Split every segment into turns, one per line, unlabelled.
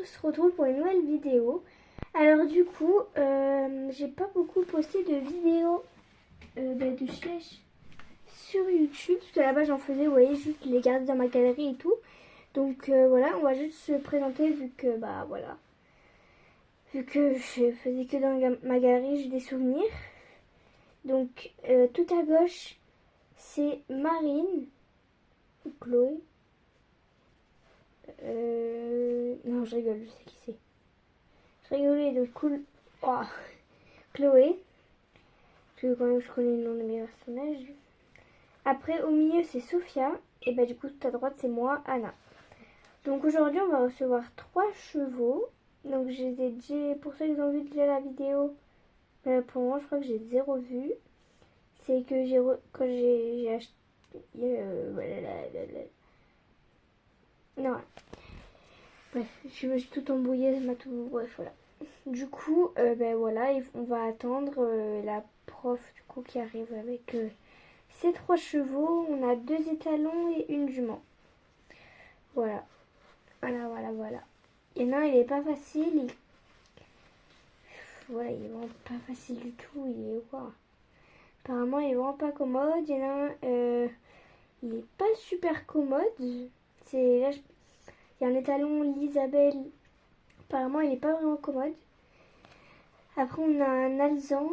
on se retrouve pour une nouvelle vidéo. Alors du coup, j'ai pas beaucoup posté de vidéos de chèche sur YouTube. Parce que là-bas j'en faisais, vous voyez, juste les garder dans ma galerie et tout. Donc voilà, on va juste se présenter vu que, bah voilà. Vu que je faisais que dans ma galerie, j'ai des souvenirs. Donc tout à gauche, c'est Marine ou Chloé. Non, je rigole, je sais qui c'est. Je rigolais de cool. Oh. Chloé. Parce que quand même, je connais le nom de mes personnages. Après, au milieu, c'est Sophia. Et bah, du coup, tout à droite, c'est moi, Anna. Donc aujourd'hui, on va recevoir 3 chevaux. Donc, je les ai déjà. Pour ceux qui ont vu déjà la vidéo, pour le moment, je crois que j'ai 0 vue. C'est que quand j'ai acheté. Non. Bref, je me suis tout embrouillée, bref, voilà. Du coup, ben voilà, on va attendre la prof du coup qui arrive avec ces 3 chevaux. On a 2 étalons et une jument. Voilà, voilà. Il y en a un, il est pas facile. Voilà, il est vraiment pas facile du tout. Il est wow. Apparemment, il est vraiment pas commode. Il y en a un, il est pas super commode. C'est là, il y a un étalon l'Isabelle. Apparemment, il est pas vraiment commode. Après, on a un alezan.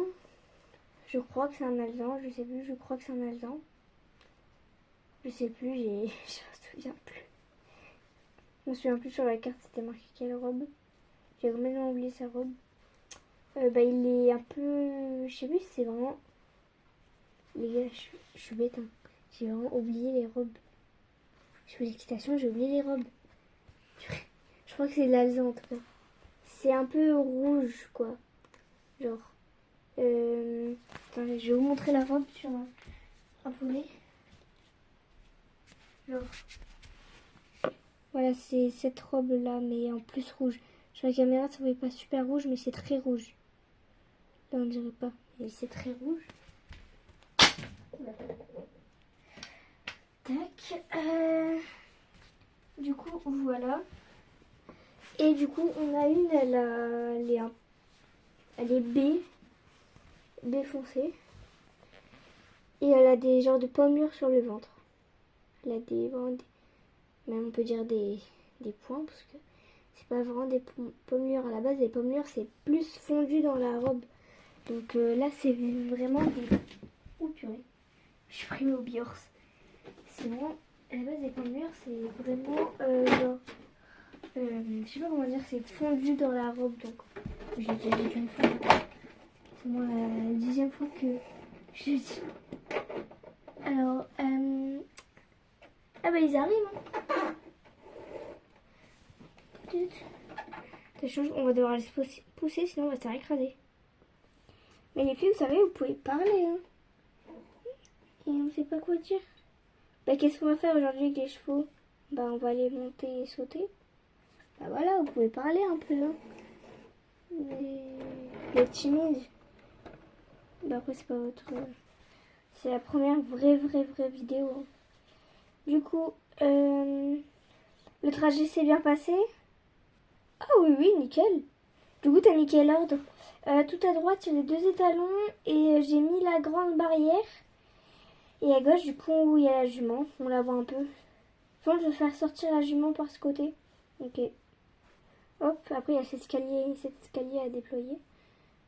Je crois que c'est un alezan, je sais plus, je crois que c'est un alezan. Je sais plus, je me souviens plus. Je me souviens plus sur la carte, c'était marqué quelle robe. J'ai complètement oublié sa robe. Bah il est un peu... Je sais plus si c'est vraiment... Les gars, je suis bête, hein. J'ai vraiment oublié les robes. Je fais l'équitation, j'ai oublié les robes. Je crois que c'est l'alezan en tout cas. C'est un peu rouge, quoi. Genre... Attendez, je vais vous montrer la robe sur un volet. Genre... Voilà, c'est cette robe-là, mais en plus rouge. Sur la caméra, ça ne fait pas super rouge, mais c'est très rouge. Là, on dirait pas, mais c'est très rouge. Tac. Du coup, voilà. Et du coup, on a une, elle est B foncé. Et elle a des genres de pommures sur le ventre. Elle a même on peut dire des points, parce que c'est pas vraiment des pommures. À la base, les pommures, c'est plus fondu dans la robe. Donc là, c'est vraiment des... Oh purée, je suis pris au Biors. C'est vraiment... À la base, des pommures, c'est vraiment genre... je sais pas comment dire, c'est fondu dans la robe. Donc, je l'ai déjà dit qu'une fois. C'est moi la 10e fois que je le dis. Alors, ah bah ils arrivent, hein. On va devoir les pousser, sinon on va se faire écraser. Mais les filles, vous savez, vous pouvez parler, hein. Et on sait pas quoi dire. Bah qu'est-ce qu'on va faire aujourd'hui avec les chevaux? Bah on va les monter et sauter. Bah voilà, vous pouvez parler un peu, hein. Mais vous êtes timide. Bah après c'est pas votre... C'est la première vraie vidéo. Du coup, le trajet s'est bien passé? Ah oui, nickel. Du coup, t'as mis quel ordre? Tout à droite, il y a les 2 étalons et j'ai mis la grande barrière. Et à gauche, du coup, où il y a la jument, on la voit un peu. Enfin, je vais faire sortir la jument par ce côté. Ok. Hop, après il y a cet escalier à déployer.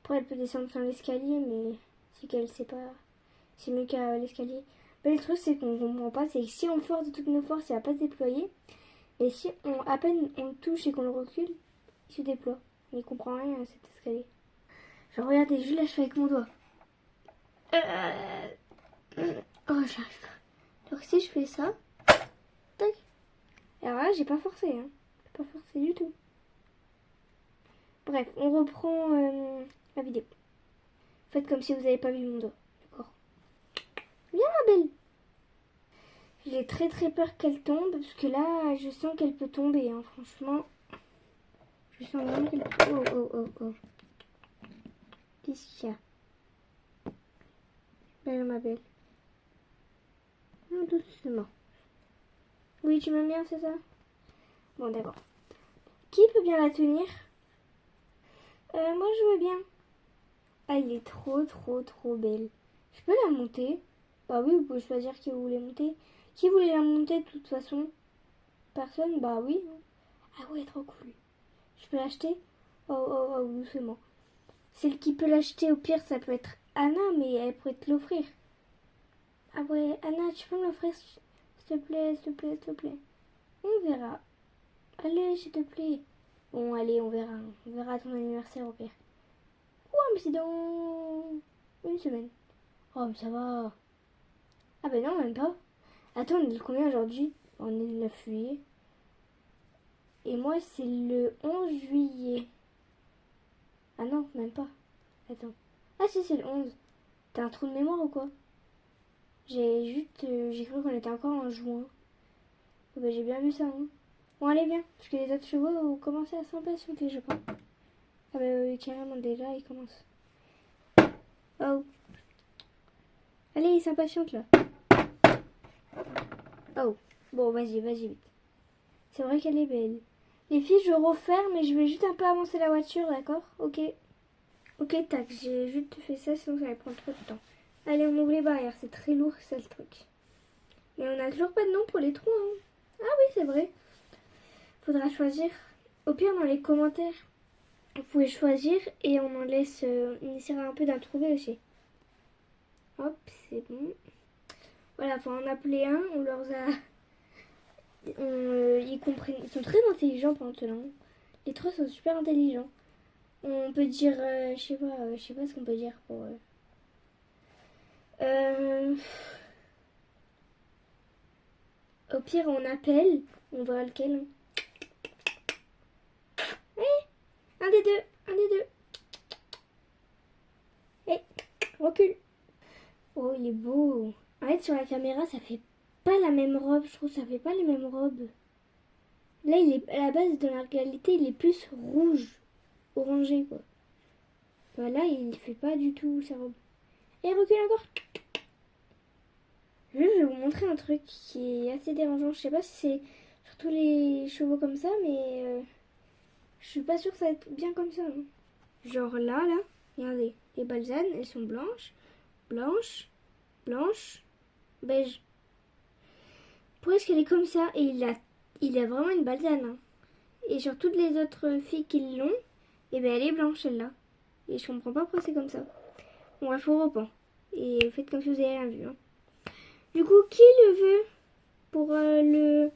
Après, elle peut descendre sur l'escalier, mais c'est qu'elle sait pas. C'est mieux qu'à l'escalier. Mais le truc, c'est qu'on comprend pas, c'est que si on force de toutes nos forces, il va pas se déployer. Et si à peine on le touche et qu'on le recule, il se déploie. On n'y comprend rien à cet escalier. Genre, regardez, je lâche avec mon doigt. Oh, j'arrive pas. Donc si je fais ça, tac. Alors là, j'ai pas forcé, hein. J'ai pas forcé du tout. Bref, on reprend la vidéo. Faites comme si vous n'avez pas vu mon doigt. D'accord? Viens, ma belle. J'ai très peur qu'elle tombe, parce que là, je sens qu'elle peut tomber, hein, franchement. Je sens vraiment qu'elle peut... Oh. Qu'est-ce qu'il y a? Belle, ma belle. Doucement. Oui, tu m'aimes bien, c'est ça? Bon, d'accord. Qui peut bien la tenir? Moi je veux bien. Ah, il est trop belle. Je peux la monter? Bah oui, vous pouvez choisir qui vous voulez monter. Qui voulait la monter de toute façon? Personne? Bah oui. Ah ouais, trop cool. Je peux l'acheter? Oh, doucement. Celle qui peut l'acheter au pire, ça peut être Anna, mais elle pourrait te l'offrir. Ah ouais, Anna, tu peux me l'offrir s'il te plaît, s'il te plaît, s'il te plaît. On verra. Allez, s'il te plaît. Bon, allez, on verra. On verra à ton anniversaire au pire. Ouais, mais c'est dans une semaine. Oh, mais ça va. Ah ben non, même pas. Attends, on est le combien aujourd'hui? On est le 9 juillet. Et moi, c'est le 11 juillet. Ah non, même pas. Attends. Ah si, c'est le 11. T'as un trou de mémoire ou quoi? J'ai cru qu'on était encore en juin. Oh, bah, j'ai bien vu ça, hein. Bon, allez, viens. Parce que les autres chevaux ont commencé à s'impatienter, je pense. Ah bah oui, carrément, déjà, ils commencent. Oh. Allez, ils s'impatientent, là. Oh. Bon, vas-y, vite. C'est vrai qu'elle est belle. Les filles, je referme, mais je vais juste un peu avancer la voiture, d'accord? Ok. Ok, tac, j'ai juste fait ça, sinon ça va prendre trop de temps. Allez, on ouvre les barrières, c'est très lourd, ça le truc. Mais on n'a toujours pas de nom pour les trous, hein. Ah oui, c'est vrai. Faudra choisir. Au pire, dans les commentaires, vous pouvez choisir et on en laisse. On essaiera un peu d'en trouver aussi. Hop, c'est bon. Voilà, faut en appeler un, on leur a. Ils comprennent. Ils sont très intelligents pendant ce temps. Les trois sont super intelligents. On peut dire. Je sais pas ce qu'on peut dire pour. Au pire, on appelle. On verra lequel. Un des deux. Hé, recule. Oh, il est beau. En fait, sur la caméra, ça fait pas la même robe. Je trouve que ça fait pas les mêmes robes. Là, il est à la base, dans la réalité, il est plus rouge, orangé, quoi. Bah, là, il fait pas du tout sa robe. Et recule encore. Je vais vous montrer un truc qui est assez dérangeant. Je sais pas si c'est sur tous les chevaux comme ça, mais je suis pas sûre que ça va être bien comme ça, hein. Genre là, regardez, les balsanes, elles sont blanches, beige. Pourquoi est-ce qu'elle est comme ça? Et il a vraiment une balsane, hein. Et sur toutes les autres filles qui l'ont, et ben elle est blanche celle-là. Et je comprends pas pourquoi c'est comme ça. Bon, il faut reprendre. Et faites comme si vous avez rien vu, hein. Du coup, qui le veut pour le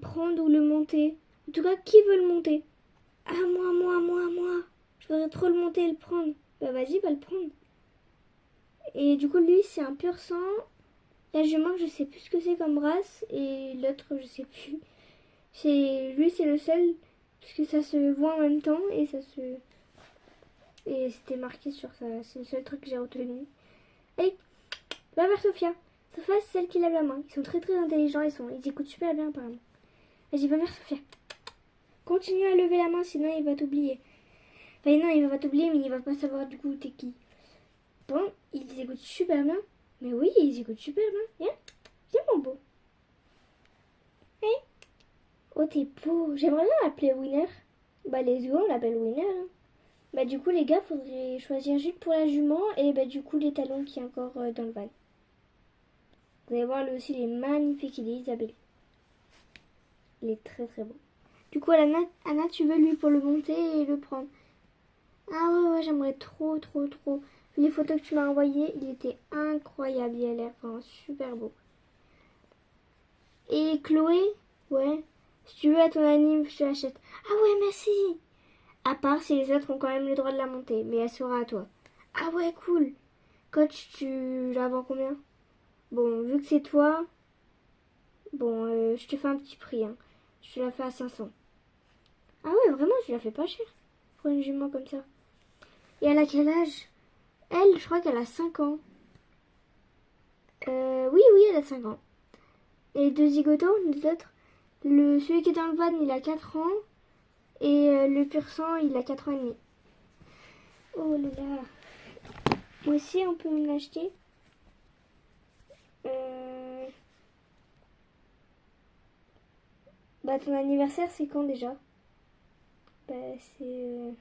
prendre ou le monter? En tout cas, qui veut le monter? Ah, moi. Je voudrais trop le monter et le prendre. Bah vas-y, va le prendre. Et du coup, lui, c'est un pur sang. La jument, je sais plus ce que c'est comme race. Et l'autre, je sais plus. Lui, c'est le seul. Parce que ça se voit en même temps. Et ça se... Et c'était marqué sur ça. C'est le seul truc que j'ai retenu. Allez, va vers Sophia. Sophia, c'est celle qui lève la main. Ils sont très intelligents. Ils écoutent super bien, apparemment. Vas-y, va vers Sophia. Continue à lever la main, sinon il va t'oublier. Enfin, non, il va pas t'oublier, mais il va pas savoir du coup t'es qui. Bon, ils écoutent super bien. Mais oui, ils écoutent super bien. Viens mon beau. Hey. Oh, t'es beau. J'aimerais bien l'appeler Winner. Bah, les go, on l'appelle Winner, hein. Bah, du coup, les gars, faudrait choisir juste pour la jument. Et bah, du coup, les talons qui est encore dans le van. Vous allez voir, lui aussi, il est magnifique. Il est Isabelle. Il est très beau. Du coup, Anna, tu veux lui pour le monter et le prendre? Ah ouais, j'aimerais trop. Les photos que tu m'as envoyées, il était incroyable. Il a l'air vraiment super beau. Et Chloé, ouais, si tu veux à ton anime, je te l'achète. Ah ouais, merci. À part si les autres ont quand même le droit de la monter, mais elle sera à toi. Ah ouais, cool. Coach, tu la vends combien? Bon, vu que c'est toi, bon, je te fais un petit prix, hein. Je te la fais à 500. Ah ouais, vraiment, je la fais pas cher pour une jument comme ça. Et elle a quel âge? Elle, je crois qu'elle a 5 ans. Oui, elle a 5 ans. Et les deux zigotos, les autres, celui qui est dans le van, il a 4 ans. Et le pur sang, il a 4 ans et demi. Oh là là. Moi aussi, on peut me l'acheter. Bah, ton anniversaire, c'est quand déjà? Bah, c'est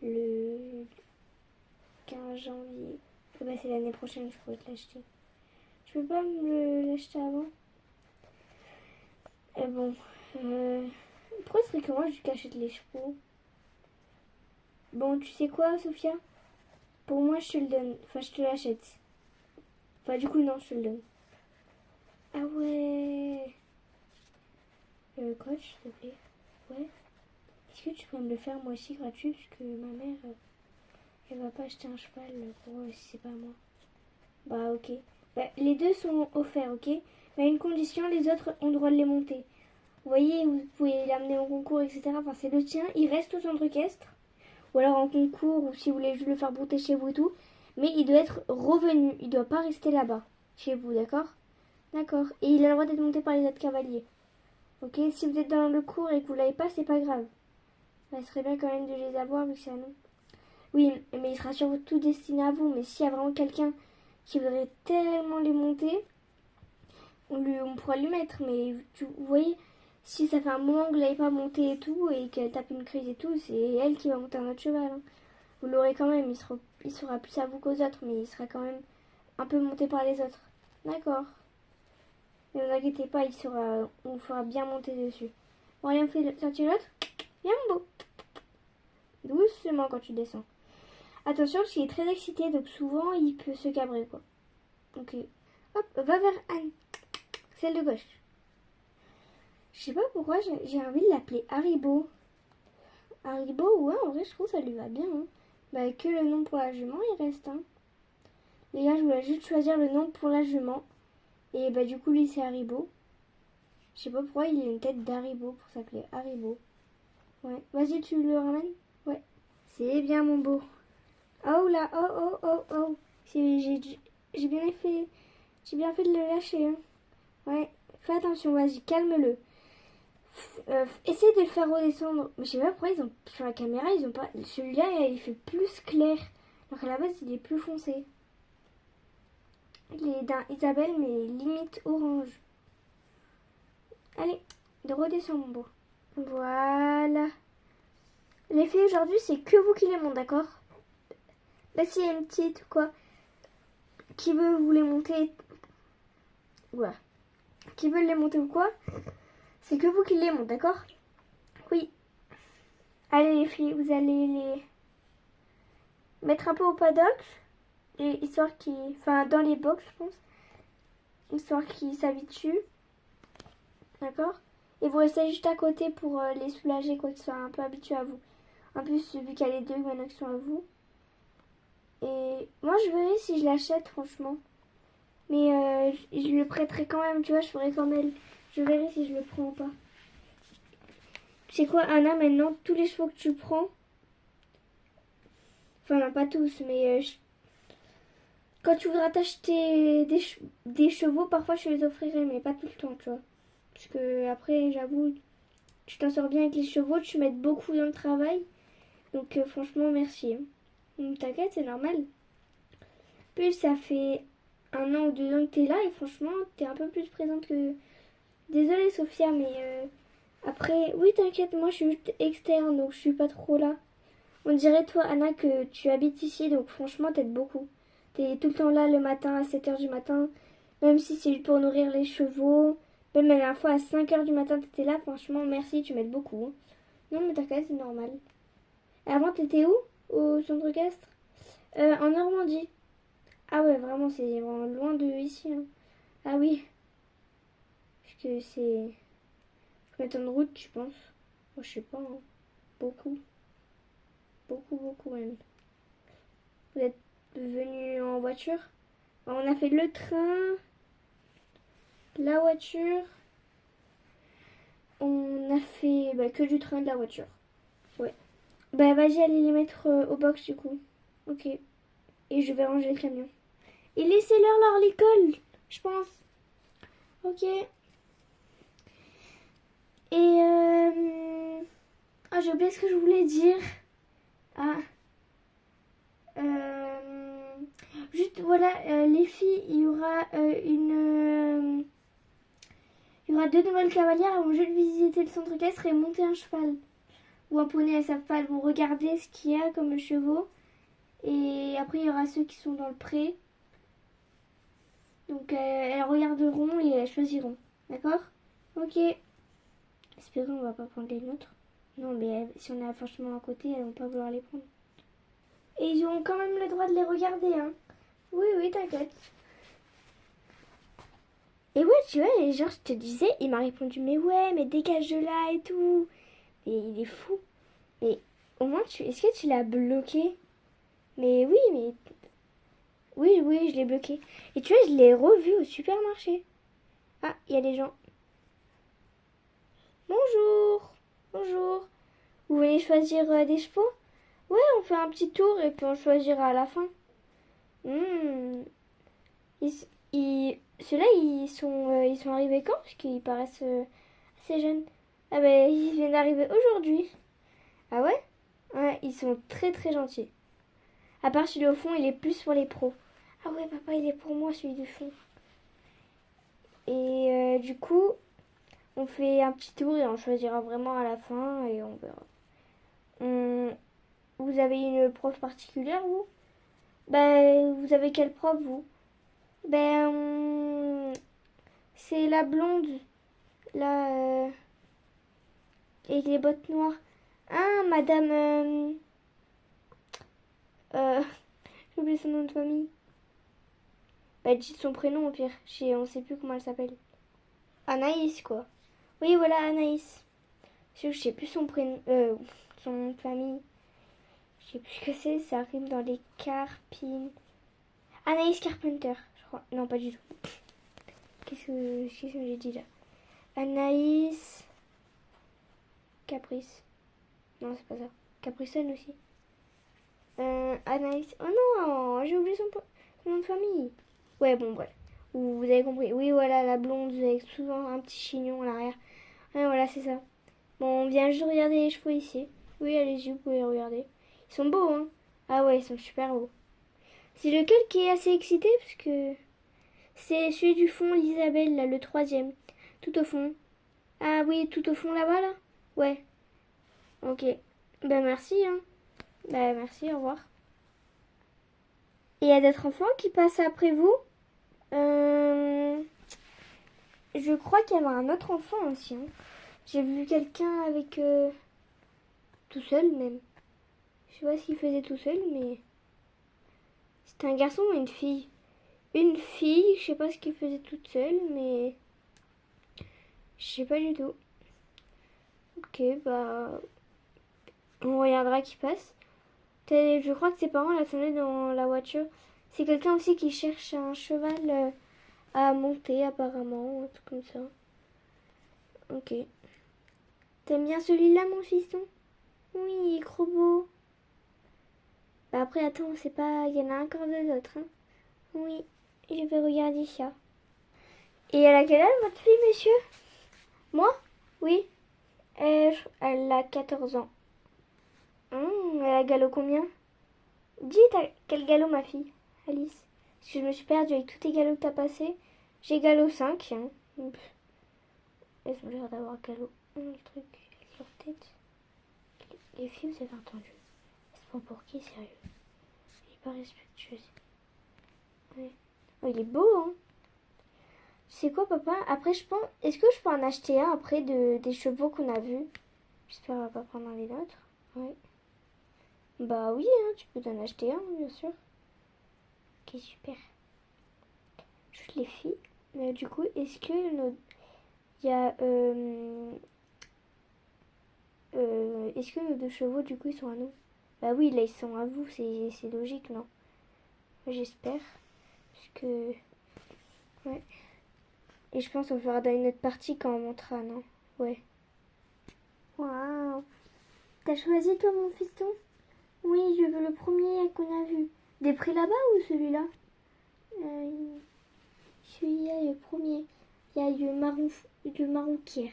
le 15 janvier. Bah, c'est l'année prochaine, je pourrais te l'acheter. Tu peux pas l'acheter avant? Et bon, pourquoi ce serait que moi je t'achète les chevaux? Bon, tu sais quoi, Sophia? Pour moi, je te le donne. Enfin, je te l'achète. Enfin, du coup, non, je te le donne. Ah ouais. Coach, s'il te plaît. Ouais. Est-ce que tu peux me le faire moi aussi gratuit? Parce que ma mère, elle va pas acheter un cheval pour si c'est pas moi. Bah, ok. Bah, les deux sont offerts, ok? Mais à une condition, les autres ont le droit de les monter. Vous voyez, vous pouvez l'amener en concours, etc. Enfin, c'est le tien. Il reste au centre équestre. Ou alors en concours, ou si vous voulez juste le faire monter chez vous et tout. Mais il doit être revenu. Il doit pas rester là-bas, chez vous, d'accord? D'accord. Et il a le droit d'être monté par les autres cavaliers. Ok? Si vous êtes dans le cours et que vous l'avez pas, c'est pas grave. Ça serait bien quand même de les avoir, vu que c'est à nous. Oui, mais il sera surtout destiné à vous. Mais s'il y a vraiment quelqu'un qui voudrait tellement les monter, on pourra lui mettre. Mais vous voyez, si ça fait un moment que vous l'avez pas monté et tout, et qu'elle tape une crise et tout, c'est elle qui va monter un autre cheval. Hein. Vous l'aurez quand même, il sera plus à vous qu'aux autres, mais il sera quand même un peu monté par les autres. D'accord. Ne vous inquiétez pas, on fera bien monter dessus. Bon, allez, on fait sortir l'autre. Viens, mon beau. Doucement quand tu descends. Attention, parce qu'il est très excité, donc souvent, il peut se cabrer, quoi. Ok. Hop, va vers Anne. Celle de gauche. Je sais pas pourquoi j'ai envie de l'appeler Haribo. Haribo, ouais, en vrai, je trouve que ça lui va bien. Hein. Bah, que le nom pour la jument, il reste. Hein. Les gars, je voulais juste choisir le nom pour la jument. Et bah, du coup, lui, c'est Haribo. Je sais pas pourquoi il a une tête d'Haribo pour s'appeler Haribo. Ouais. Vas-y, tu le ramènes? Ouais. C'est bien, mon beau. Oh là, oh. J'ai bien fait. J'ai bien fait de le lâcher. Hein. Ouais. Fais attention, vas-y, calme-le. Essaye de le faire redescendre. Mais je sais pas pourquoi ils ont sur la caméra, ils ont pas. Celui-là, il fait plus clair. Alors qu'à la base, il est plus foncé. Il est d'un Isabelle, mais limite orange. Allez, de redescendre, mon beau. Voilà. Les filles, aujourd'hui, c'est que vous qui les montez, d'accord? Là, s'il y a une petite ou quoi, qui veut vous les monter. Voilà. Qui veut les monter ou quoi, c'est que vous qui les montez, d'accord? Oui. Allez, les filles, vous allez les mettre un peu au paddock. Et histoire qu'ils. Enfin, dans les box, je pense. Histoire qu'ils s'habituent. D'accord? Et vous restez juste à côté pour les soulager, quoi, qu'ils soient un peu habitués à vous. En plus, vu qu'il y a les deux maintenant qui sont à vous. Et moi, je verrai si je l'achète, franchement. Mais je le prêterai quand même, tu vois, je ferai comme elle. Je verrai si je le prends ou pas. Tu sais quoi, Anna, maintenant, tous les chevaux que tu prends. Enfin, non, pas tous, mais quand tu voudras t'acheter des chevaux, parfois je te les offrirai, mais pas tout le temps, tu vois. Parce que après, j'avoue, tu t'en sors bien avec les chevaux, tu m'aides beaucoup dans le travail. Donc franchement, merci. T'inquiète, c'est normal. Plus ça fait 1 an ou 2 ans que t'es là et franchement, t'es un peu plus présente que... Désolée Sophia, mais après... Oui, t'inquiète, moi je suis juste externe, donc je suis pas trop là. On dirait toi, Anna, que tu habites ici, donc franchement, t'aides beaucoup. T'es tout le temps là le matin à 7h du matin, même si c'est juste pour nourrir les chevaux. Même la dernière fois à 5h du matin, t'étais là. Franchement, merci, tu m'aides beaucoup. Hein. Non, mais t'inquiète, c'est normal. Et avant, t'étais où? Au centre équestre? En Normandie. Ah ouais, vraiment, c'est vraiment loin de ici. Hein. Ah oui. Parce que c'est... Combien de temps de route, tu penses? Oh, je sais pas. Hein. Beaucoup. Beaucoup même. Vous êtes venu en voiture? On a fait le train, la voiture. On a fait que du train et de la voiture. Ouais. Bah vas-y, allez les mettre au box du coup. Ok. Et je vais ranger le camion. Et laissez-leur leur l'école, je pense. Ok. Et ah, j'ai oublié ce que je voulais dire. Ah. Juste voilà, les filles, il y aura il y aura 2 nouvelles cavalières. Elles vont juste visiter le centre équestre et monter un cheval. ou un poney, elles savent pas, elles vont regarder ce qu'il y a comme chevaux. Et après, il y aura ceux qui sont dans le pré. Donc, elles regarderont et elles choisiront. D'accord? Ok. Espérons, on va pas prendre les nôtres. Non, mais si on est franchement à côté, elles vont pas vouloir les prendre. Et ils ont quand même le droit de les regarder, hein. Oui, oui, t'inquiète. Et ouais, tu vois, genre, je te disais, il m'a répondu, mais ouais, mais dégage de là et tout. Et il est fou. Mais au moins, est-ce que tu l'as bloqué? Mais oui, mais... Oui, oui, je l'ai bloqué. Et tu vois, je l'ai revu au supermarché. Ah, il y a des gens. Bonjour. Bonjour. Vous venez choisir des chevaux? Ouais, on fait un petit tour et puis on choisira à la fin. Hmm. Ceux-là, ils sont arrivés quand? Parce qu'ils paraissent assez jeunes. Ah ben, ils viennent d'arriver aujourd'hui. Ah ouais? Ouais, ils sont très très gentils. À part celui au fond, il est plus pour les pros. Ah ouais, papa, il est pour moi, celui du fond. Et du coup, on fait un petit tour et on choisira vraiment à la fin et on verra. Vous avez une prof particulière, vous? Ben, vous avez quelle prof, vous? Ben, c'est la blonde, là, avec les bottes noires. Ah, madame... j'ai oublié son nom de famille. Bah, dites son prénom, au pire. On sait plus comment elle s'appelle. Anaïs, quoi. Oui, voilà, Anaïs. Je sais plus son prénom... son nom de famille. Je sais plus ce que c'est, ça rime dans les carpines. Anaïs Carpenter, je crois. Non, pas du tout. Qu'est-ce que j'ai dit là? Anaïs... Caprice. Non, c'est pas ça. Capricène aussi. Anaïs... Oh non, j'ai oublié son nom de famille. Ouais, bon, bref. Vous avez compris. Oui, voilà, la blonde avec souvent un petit chignon à l'arrière. Ouais, voilà, c'est ça. Bon, on vient juste regarder les chevaux ici. Oui, allez-y, vous pouvez regarder. Ils sont beaux, hein? Ah ouais, ils sont super beaux. C'est lequel qui est assez excité? Parce que c'est celui du fond, l'Isabelle, là, le troisième. Tout au fond. Ah oui, tout au fond là-bas, là? Ouais. Ok. Ben merci, hein. Ben merci, au revoir. Et il y a d'autres enfants qui passent après vous? Je crois qu'il y avait un autre enfant aussi, hein. J'ai vu quelqu'un avec... tout seul, même. Je sais pas ce qu'il faisait tout seul, mais... C'était un garçon ou une fille? Une fille, je sais pas ce qu'il faisait toute seule, mais... Je sais pas du tout. Ok, bah... On regardera qui passe. Je crois que ses parents l'attendaient dans la voiture. C'est quelqu'un aussi qui cherche un cheval à monter, apparemment, ou un truc comme ça. Ok. T'aimes bien celui-là, mon fiston? Oui, il est trop beau. Bah après, attends, c'est pas... Il y en a encore deux autres, hein. Oui, je vais regarder ça. Et elle a quel âge, votre fille, monsieur? Moi? Oui. Elle a 14 ans. Elle a galop combien? Dis, t'as quel galop, ma fille? Alice. Parce que je me suis perdue avec tous tes galops que t'as passés. J'ai galop 5. Hein. Elles ont l'air d'avoir galop 1, le truc avec leur tête. Les filles, vous avez entendu? C'est pas pour qui, sérieux? Il est pas respectueux. Ouais. Oh, il est beau, hein? Tu sais quoi, papa? Après, je pense... Est-ce que je peux en acheter un après des chevaux qu'on a vus? J'espère qu'on va pas prendre les nôtres. Ouais. Bah oui, hein, tu peux t'en acheter un, bien sûr. Ok, super. Juste les filles. Mais du coup, est-ce que nos... Il y a... est-ce que nos deux chevaux, du coup, ils sont à nous? Bah oui, là, ils sont à vous. C'est logique, non? J'espère. Parce que... Ouais. Et je pense qu'on fera dans une autre partie quand on montera, non? Ouais. Waouh. T'as choisi, toi, mon fiston? Oui, je veux le premier qu'on a vu. Des prix là-bas ou celui-là? Celui-là, le premier. Il y a du marron clair.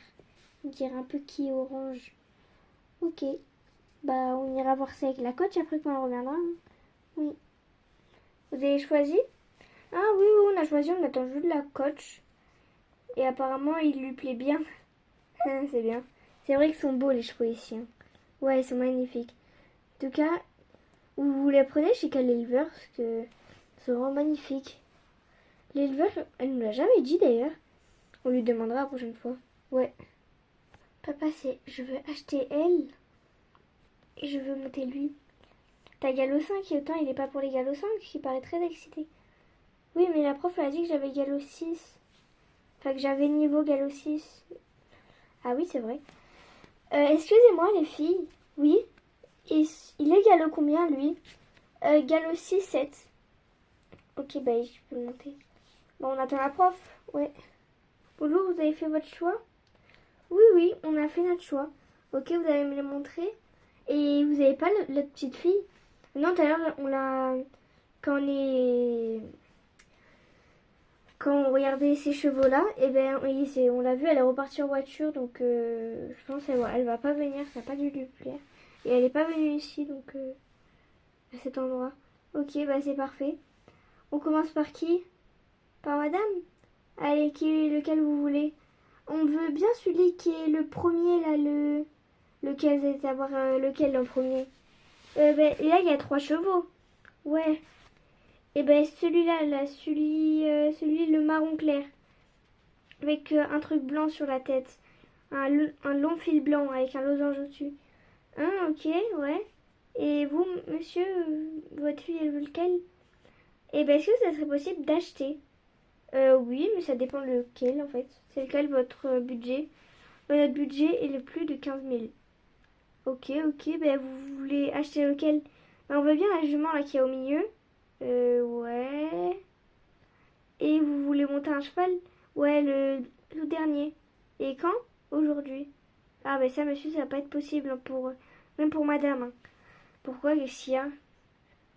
On dirait un peu qui est orange. Ok. Bah, on ira voir ça avec la coach après quand on reviendra. Hein. Oui. Vous avez choisi? Ah oui, oui, on a choisi. On attend juste la coach. Et apparemment, il lui plaît bien. C'est bien. C'est vrai qu'ils sont beaux, les chevaux ici. Hein. Ouais, ils sont magnifiques. En tout cas, vous les prenez chez quel éleveur? Parce que c'est vraiment magnifique. L'éleveur, elle nous l'a jamais dit d'ailleurs. On lui demandera la prochaine fois. Ouais. Papa, je veux acheter elle et je veux monter lui. T'as Gallo 5 et autant il est pas pour les Gallo 5, il paraît très excité. Oui, mais la prof elle a dit que j'avais Gallo 6. Enfin, que j'avais niveau Gallo 6. Ah oui, c'est vrai. Excusez-moi les filles. Oui. Il est Gallo combien lui? Gallo 6, 7. Ok, bah je peux le monter. Bon, on attend la prof. Ouais. Bonjour, vous avez fait votre choix? Oui, oui, on a fait notre choix. Ok, vous allez me le montrer. Et vous n'avez pas la petite fille? Non, tout à l'heure, on l'a... Quand on regardait ces chevaux-là, et ben, on l'a vue, elle est repartie en voiture. Donc, je pense qu'elle va pas venir, ça n'a pas dû lui plaire. Et elle n'est pas venue ici, donc, à cet endroit. Ok, bah c'est parfait. On commence par qui? Par madame? Allez, lequel vous voulez? On veut bien celui qui est le premier, là, lequel vous allez savoir lequel en premier? Ben, là, il y a 3 chevaux. Ouais. Et ben celui-là, là, celui le marron clair. Avec un truc blanc sur la tête. Un long fil blanc avec un losange au-dessus. Hein, ok, ouais. Et vous, monsieur, votre fille, elle veut lequel? Et ben est-ce que ça serait possible d'acheter? Oui, mais ça dépend lequel en fait. C'est lequel votre budget? Notre budget est de plus de 15 000. Ok, ok, ben vous voulez acheter lequel? Ben, on veut bien la jument là qui est au milieu. Ouais. Et vous voulez monter un cheval? Ouais, le dernier. Et quand? Aujourd'hui. Ah ben ça monsieur, ça va pas être possible hein, même pour madame. Hein. Pourquoi qu'est-ce qu'il y a?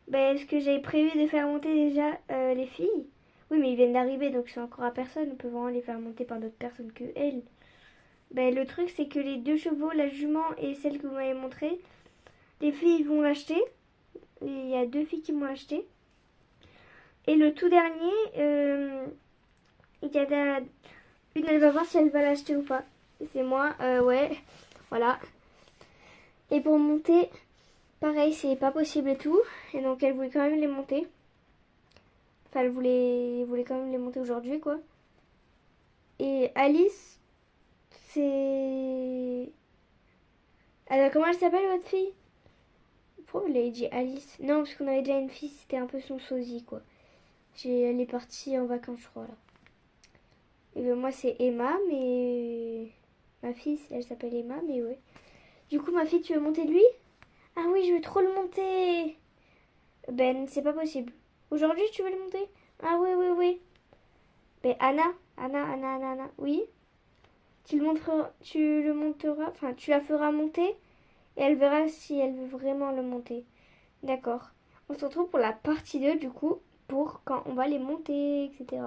Ben est-ce que j'avais prévu de faire monter déjà les filles? Oui mais ils viennent d'arriver donc c'est encore à personne. On peut vraiment les faire monter par d'autres personnes que elles. Ben le truc c'est que les 2 chevaux, la jument et celle que vous m'avez montrée, les filles vont l'acheter. Il y a 2 filles qui vont l'acheter. Et le tout dernier, il y a une, elle va voir si elle va l'acheter ou pas. C'est moi, ouais, voilà. Et pour monter, pareil, c'est pas possible et tout. Et donc elle voulait quand même les monter. Enfin, elle voulait quand même les monter aujourd'hui, quoi. Et Alice, c'est... Alors, comment elle s'appelle, votre fille? Pourquoi vous l'avez dit Alice? Non, parce qu'on avait déjà une fille, c'était un peu son sosie, quoi. Elle est partie en vacances, je crois, là. Et ben moi, c'est Emma, mais... Ma fille, elle s'appelle Emma, mais ouais. Du coup, ma fille, tu veux monter lui? Ah oui, je veux trop le monter. Ben, c'est pas possible. Aujourd'hui, tu veux le monter? Ah oui, oui, oui. Ben, Anna, oui. Tu le monteras, enfin, tu la feras monter et elle verra si elle veut vraiment le monter. D'accord. On se retrouve pour la partie 2, du coup, pour quand on va les monter, etc.